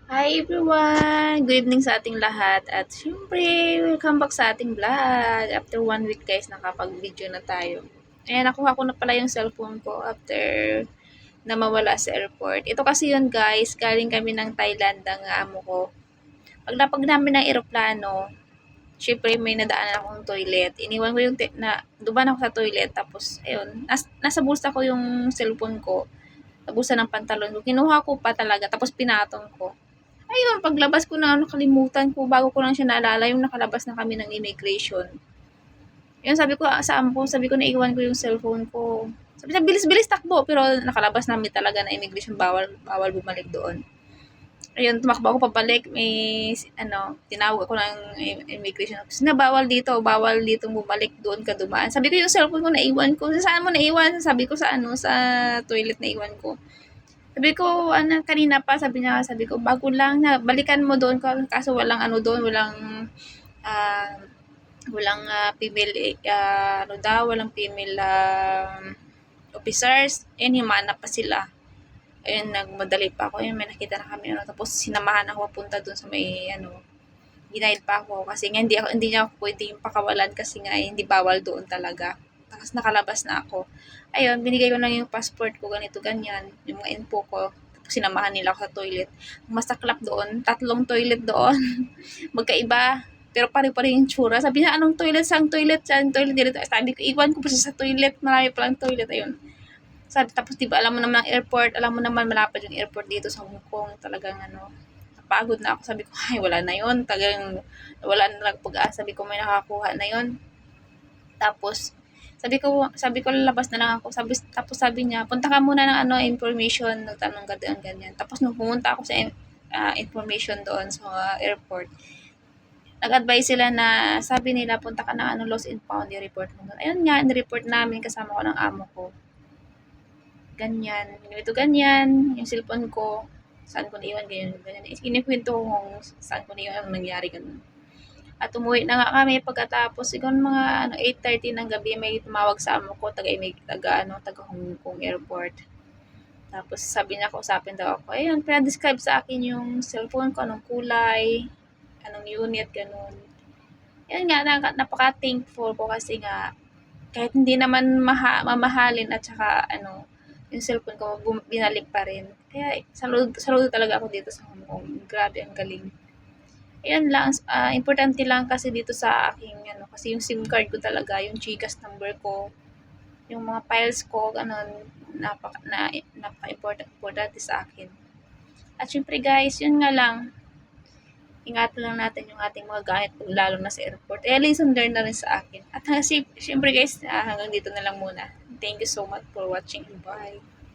Hi everyone! Good evening sa ating lahat at syempre, welcome back sa ating vlog. After 1 week guys, nakapag-video na tayo. Ayan, nakuha ko na pala yung cellphone ko after na mawala sa airport. Ito kasi yun guys, galing kami ng Thailand ng amo ko. Paglapag namin ng eroplano, syempre may nadaanan akong toilet. Iniwan ko yung, duman ako sa toilet tapos ayun, nasa bulsa ko yung cellphone ko. Sa bulsa ng pantalon ko. Kinuha ko pa talaga tapos pinatong ko. Ayun, paglabas ko na nakalimutan ko, bago ko lang siya naalala yung nakalabas na kami ng immigration. Yun sabi ko sa amo ko, sabi ko naiwan ko yung cellphone ko. Sabi niya, bilis-bilis takbo, pero nakalabas namin talaga na immigration, bawal bumalik doon. Ayun, tumakbo ako pabalik, tinawag ako ng immigration. Kasi na bawal dito bumalik, doon ka dumaan. Sabi ko yung cellphone ko naiwan ko. Saan mo naiwan? Sabi ko sa toilet na iwan ko. Sabi ko, kanina pa, sabi ko, bago lang na, balikan mo doon, kaso walang doon, ah, female, walang female, officers, and humanap pa sila. Ayun, nagmadali pa ako, ayun, may nakita na kami, tapos sinamahan ako punta doon sa may, ginaid pa ako, kasi nga, hindi niya ako pwede yung pakawalan, kasi nga, hindi bawal doon talaga. Tapos nakalabas na ako. Ayun, binigay ko lang yung passport ko, ganito, ganyan, yung mga info ko. Tapos sinamahan nila ako sa toilet. Masaklap doon, 3 toilet doon. Magkaiba, pero pare-pare yung tsura. Sabi niya, anong toilet? Saan toilet? Saan toilet? Dito. Sabi ko, iwan ko pa siya sa toilet. Marami palang toilet. Ayun. Sabi, tapos diba, alam mo naman ang airport, alam mo naman malapit yung airport dito sa Hong Kong. Talagang napagod na ako. Sabi ko, ay, wala na yun. Talagang, wala na lang pag-asa. Sabi ko, may nakakuha na yun. Tapos, sabi ko lalabas na lang ako. Tapos sabi niya, punta ka muna ng information, nagtanong ganyan. Tapos nung pumunta ako sa information doon sa airport, nag-advise sila na sabi nila punta ka ng lost and found, i-report mo doon. Ayun nga, ni-report namin kasama ko ng amo ko. Ganyan, ganyan, yung cellphone ko, saan ko naiwan, ganyan. Inikwento ko kung saan ko naiwan, anong nangyari, ganun. At umuwi na nga kami pagkatapos siguro mga 8:30 ng gabi may tumawag sa amo ko taga Hong Kong Airport. Tapos sabi niya kausapin daw ako. Ayun, pina-describe sa akin yung cellphone ko, anong kulay, anong unit, ganun. Yun nga, napaka-thankful ko kasi nga kahit hindi naman mamahalin at saka yung cellphone ko binalik pa rin. Kaya saludo talaga ako dito sa Hong Kong. Grabe, ang galing. Ayan lang, importante lang kasi dito sa aking kasi yung SIM card ko talaga, yung GCash number ko, yung mga files ko, napaka-importante sa akin. At syempre guys, yun nga lang, ingatan lang natin yung ating mga gamit lalo na sa airport. Lesson learned na rin sa akin. At syempre guys, hanggang dito na lang muna. Thank you so much for watching and bye.